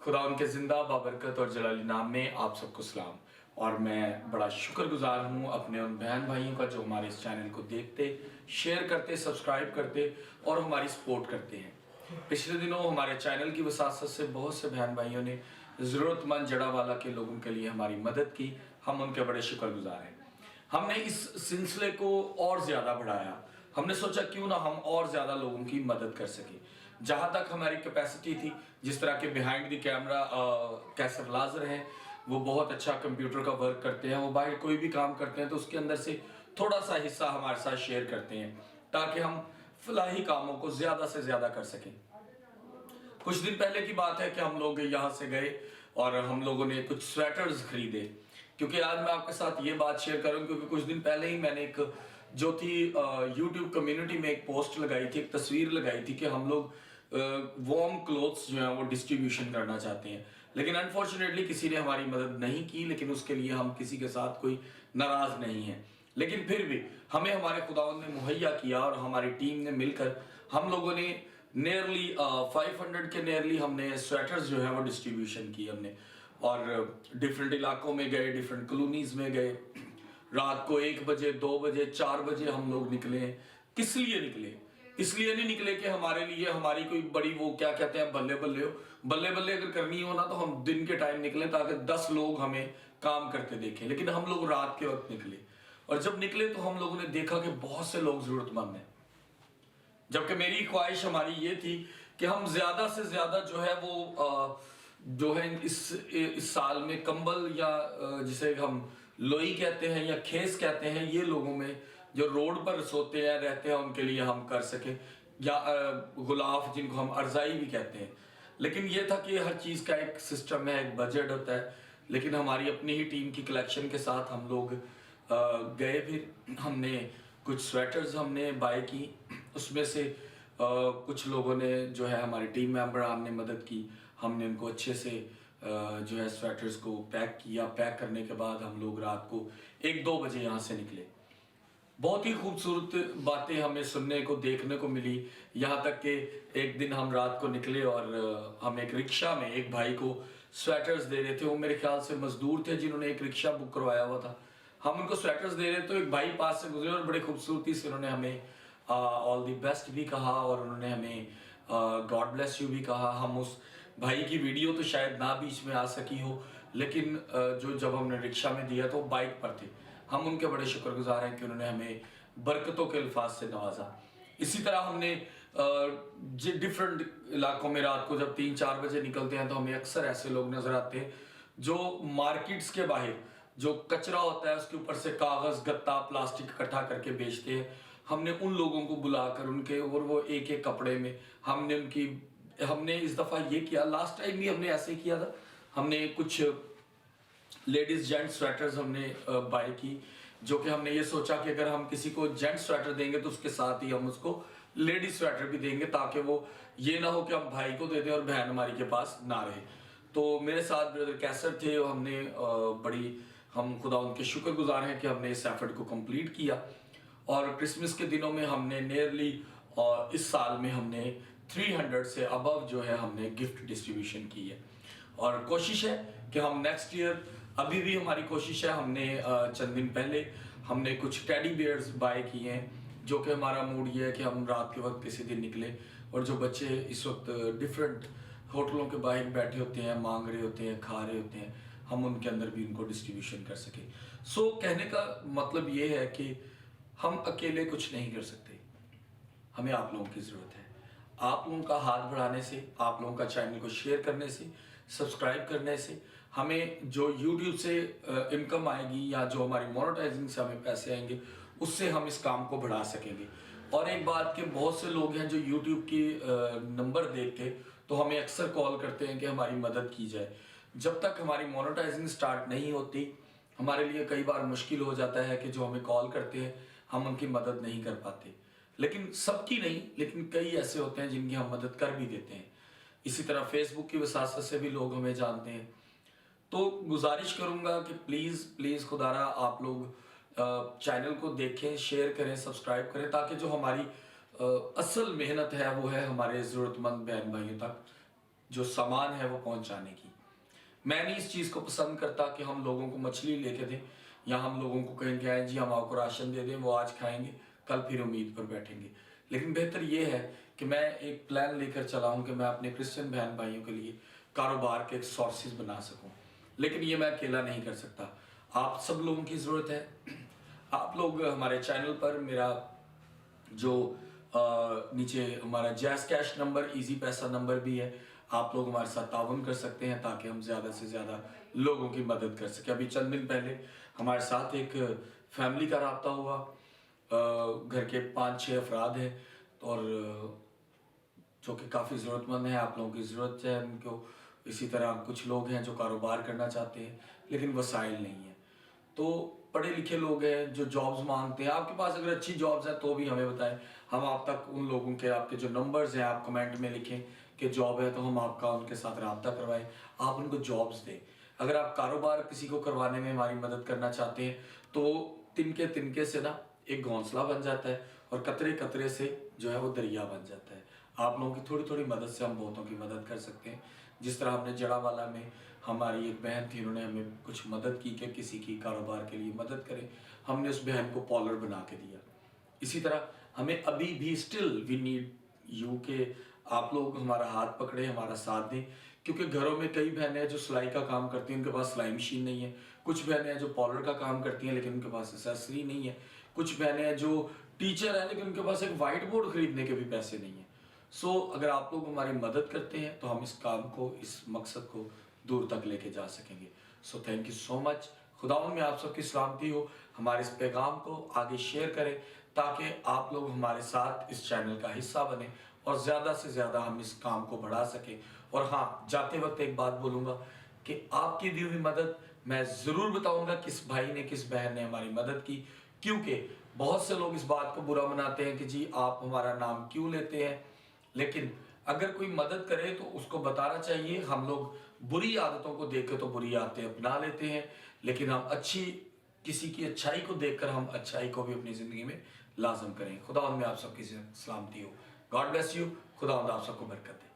खुदा उनके जिंदा बाबरकत और जलाली नाम में आप सबको सलाम। और मैं बड़ा शुक्रगुजार हूँ अपने उन बहन भाइयों का जो हमारे इस चैनल को देखते, शेयर करते, सब्सक्राइब करते और हमारी सपोर्ट करते हैं। पिछले दिनों हमारे चैनल की वसासत से बहुत से बहन भाइयों ने ज़रूरतमंद जड़ावाला के लोगों के लिए हमारी मदद की। हम उनके बड़े शुक्रगुजार हैं। हमने इस सिलसिले को और ज़्यादा बढ़ाया। हमने सोचा क्यों ना हम और ज़्यादा लोगों की मदद कर सकें। जहाँ तक हमारी कैपेसिटी थी, जिस तरह के बिहाइंड द कैमरा कैसर लाजर हैं, वो बहुत अच्छा कंप्यूटर का वर्क करते हैं। वो बाहर कोई भी काम करते हैं तो उसके अंदर से थोड़ा सा हिस्सा हमारे साथ शेयर करते हैं ताकि हम फलाही कामों को ज़्यादा से ज़्यादा कर सकें। कुछ दिन पहले की बात है कि हम लोग यहाँ से गए और हम लोगों ने कुछ स्वेटर्स खरीदे। क्योंकि आज मैं आपके साथ ये बात शेयर करूँ क्योंकि कुछ दिन पहले ही मैंने एक जो थी यूट्यूब कम्युनिटी में एक पोस्ट लगाई थी, एक तस्वीर लगाई थी कि हम लोग वार्म क्लोथ्स जो हैं वो डिस्ट्रीब्यूशन करना चाहते हैं। लेकिन अनफॉर्चुनेटली किसी ने हमारी मदद नहीं की, लेकिन उसके लिए हम किसी के साथ कोई नाराज नहीं है। लेकिन फिर भी हमें हमारे खुदावंद ने मुहैया किया और हमारी टीम ने मिलकर हम लोगों ने नियरली 500 के नियरली हमने स्वेटर्स जो है वो डिस्ट्रीब्यूशन की हमने। और डिफरेंट इलाकों में गए, डिफरेंट कॉलोनीज में गए। रात को 1 बजे, 2 बजे, 4 बजे हम लोग निकले। किस लिए निकले? इसलिए नहीं निकले कि हमारे लिए हमारी कोई बड़ी वो क्या कहते हैं बल्ले बल्ले हो। बल्ले बल्ले अगर करनी हो ना तो हम दिन के टाइम निकले ताकि 10 लोग हमें काम करते देखें। लेकिन हम लोग रात के वक्त निकले और जब निकले तो हम लोगों ने देखा कि बहुत से लोग जरूरतमंद हैं। जबकि मेरी ख्वाहिश हमारी ये थी कि हम ज्यादा से ज्यादा जो है वो जो है इस साल में कंबल या जिसे हम लोई कहते हैं या खेस कहते हैं, ये लोगों में जो रोड पर सोते हैं रहते हैं उनके लिए हम कर सके, या गुलाफ जिनको हम अर्जाई भी कहते हैं। लेकिन ये था कि हर चीज़ का एक सिस्टम है, एक बजट होता है। लेकिन हमारी अपनी ही टीम की कलेक्शन के साथ हम लोग गए। फिर हमने कुछ स्वेटर्स हमने बाय की। उसमें से कुछ लोगों ने जो है हमारी टीम मेंबर हमने मदद की। हमने उनको अच्छे से जो है स्वेटर्स को पैक किया। पैक करने के बाद हम लोग रात को 1-2 बजे यहाँ से निकले। बहुत ही खूबसूरत बातें हमें सुनने को देखने को मिली। यहाँ तक कि एक दिन हम रात को निकले और हम एक रिक्शा में एक भाई को स्वेटर्स दे रहे थे। वो मेरे ख्याल से मजदूर थे जिन्होंने एक रिक्शा बुक करवाया हुआ था। हम उनको स्वेटर्स दे रहे तो एक भाई पास से गुजरे और बड़े खूबसूरती से उन्होंने हमें ऑल दी बेस्ट भी कहा और उन्होंने हमें गॉड ब्लेस यू भी कहा। हम उस भाई की वीडियो तो शायद ना बीच में आ सकी हो, लेकिन जो जब हमने रिक्शा में दिया तो बाइक पर थे। हम उनके बड़े शुक्रगुजार हैं कि उन्होंने हमें बरकतों के अल्फाज से नवाजा। इसी तरह हमने डिफरेंट इलाकों में रात को जब 3-4 बजे निकलते हैं तो हमें अक्सर ऐसे लोग नजर आते हैं जो मार्केट्स के बाहर जो कचरा होता है उसके ऊपर से कागज, गत्ता, प्लास्टिक इकट्ठा करके बेचते हैं। हमने उन लोगों को बुलाकर उनके और वो एक एक कपड़े में हमने इस दफा ये किया। लास्ट टाइम भी हमने ऐसे किया था। हमने कुछ लेडीज जेंट स्वेटर्स हमने बाय की, जो कि हमने ये सोचा कि अगर हम किसी को जेंट स्वेटर देंगे तो उसके साथ ही हम उसको लेडीज स्वेटर भी देंगे, ताकि वो ये ना हो कि हम भाई को दे दें और बहन हमारी के पास ना रहे। तो मेरे साथ ब्रदर कैसर थे। हमने हम खुदा उनके शुक्रगुजार हैं कि हमने इस एफर्ट को कंप्लीट किया। और क्रिसमस के दिनों में हमने नियरली इस साल में हमने 300 से अबव जो है हमने गिफ्ट डिस्ट्रीब्यूशन की है। और कोशिश है कि हम नेक्स्ट ईयर, अभी भी हमारी कोशिश है, हमने चंद दिन पहले हमने कुछ टेडी बियर्स बाय किए हैं, जो कि हमारा मूड ये है कि हम रात के वक्त किसी दिन निकले और जो बच्चे इस वक्त डिफरेंट होटलों के बाहर बैठे होते हैं, मांग रहे होते हैं, खा रहे होते हैं, हम उनके अंदर भी उनको डिस्ट्रीब्यूशन कर सके। सो कहने का मतलब ये है कि हम अकेले कुछ नहीं कर सकते, हमें आप लोगों की ज़रूरत है। आप लोगों का हाथ बढ़ाने से, आप लोगों का चैनल को शेयर करने से, सब्सक्राइब करने से हमें जो YouTube से इनकम आएगी या जो हमारी मोनेटाइजिंग से हमें पैसे आएंगे, उससे हम इस काम को बढ़ा सकेंगे। और एक बात कि बहुत से लोग हैं जो YouTube की नंबर देख के तो हमें अक्सर कॉल करते हैं कि हमारी मदद की जाए। जब तक हमारी मोनेटाइजिंग स्टार्ट नहीं होती, हमारे लिए कई बार मुश्किल हो जाता है कि जो हमें कॉल करते हैं हम उनकी मदद नहीं कर पाते। लेकिन सबकी नहीं, लेकिन कई ऐसे होते हैं जिनकी हम मदद कर भी देते हैं। इसी तरह फेसबुक की वसासत से भी लोग हमें जानते हैं। तो गुजारिश करूंगा कि प्लीज़ खुदारा आप लोग चैनल को देखें, शेयर करें, सब्सक्राइब करें, ताकि जो हमारी असल मेहनत है वो है हमारे ज़रूरतमंद बहन भाइयों तक जो सामान है वो पहुंचाने की। मैं नहीं इस चीज़ को पसंद करता कि हम लोगों को मछली लेके दें या हम लोगों को कहें कि आए जी हम आपको राशन दे दें, वो आज खाएंगे कल फिर उम्मीद पर बैठेंगे। लेकिन बेहतर ये है कि मैं एक प्लान लेकर चला हूँ कि मैं अपने क्रिश्चियन बहन भाइयों के लिए कारोबार के सोर्सेज बना सकूँ। लेकिन ये मैं अकेला नहीं कर सकता, आप सब लोगों की ज़रूरत है। आप लोग हमारे चैनल पर मेरा जो नीचे हमारा जैज़ कैश नंबर, इजी पैसा नंबर भी है, आप लोग हमारे साथ ताउन कर सकते हैं ताकि हम ज़्यादा से ज़्यादा लोगों की मदद कर सकें। अभी चंद दिन पहले हमारे साथ एक फैमिली का रब्ता हुआ, घर के 5-6 अफराद हैं और जो कि काफ़ी ज़रूरतमंद है, आप लोगों की ज़रूरत है उनको। इसी तरह कुछ लोग हैं जो कारोबार करना चाहते हैं लेकिन वसाइल नहीं है, तो पढ़े लिखे लोग हैं जो जॉब्स मांगते हैं। आपके पास अगर अच्छी जॉब्स हैं तो भी हमें बताएं, हम आप तक उन लोगों के, आपके जो नंबर्स हैं आप कमेंट में लिखें कि जॉब है तो हम आपका उनके साथ रब्ता करवाएं, आप उनको जॉब्स दें। अगर आप कारोबार किसी को करवाने में हमारी मदद करना चाहते हैं तो तिनके तिनके से ना एक घोंसला बन जाता है और कतरे कतरे से जो है वो दरिया बन जाता है। आप लोगों की थोड़ी थोड़ी मदद से हम बहुतों की मदद कर सकते हैं। जिस तरह हमने जड़ावाला में हमारी एक बहन थी, उन्होंने हमें कुछ मदद की कि किसी की कारोबार के लिए मदद करें, हमने उस बहन को पॉलर बना के दिया। इसी तरह हमें अभी भी स्टिल वी नीड यू के आप लोग हमारा हाथ पकड़े, हमारा साथ दें, क्योंकि घरों में कई बहनें हैं जो सिलाई का काम करती हैं, उनके पास सिलाई मशीन नहीं है। कुछ बहनें हैं जो पॉलर का काम करती हैं लेकिन उनके पास एक्सेसरी नहीं है। कुछ बहनें हैं जो टीचर हैं लेकिन उनके पास एक वाइट बोर्ड खरीदने के भी पैसे नहीं है। सो अगर आप लोग हमारी मदद करते हैं तो हम इस काम को, इस मकसद को दूर तक लेके जा सकेंगे। So thank you so much. खुदावंद में आप सबकी सलामती हो। हमारे इस पैगाम को आगे शेयर करें ताकि आप लोग हमारे साथ इस चैनल का हिस्सा बने और ज़्यादा से ज़्यादा हम इस काम को बढ़ा सकें। और हाँ, जाते वक्त एक बात बोलूँगा कि आपकी दी हुई मदद मैं ज़रूर बताऊँगा किस भाई ने, किस बहन ने हमारी मदद की, क्योंकि बहुत से लोग इस बात को बुरा मनाते हैं कि जी आप हमारा नाम क्यों लेते हैं। लेकिन अगर कोई मदद करे तो उसको बताना चाहिए। हम लोग बुरी आदतों को देख के तो बुरी आदतें अपना लेते हैं, लेकिन हम अच्छी, किसी की अच्छाई को देखकर हम अच्छाई को भी अपनी ज़िंदगी में लाजम करें। खुदावंद में आप सबकी सलामती हो। God bless you. खुदावंद आप सबको बरकत दे।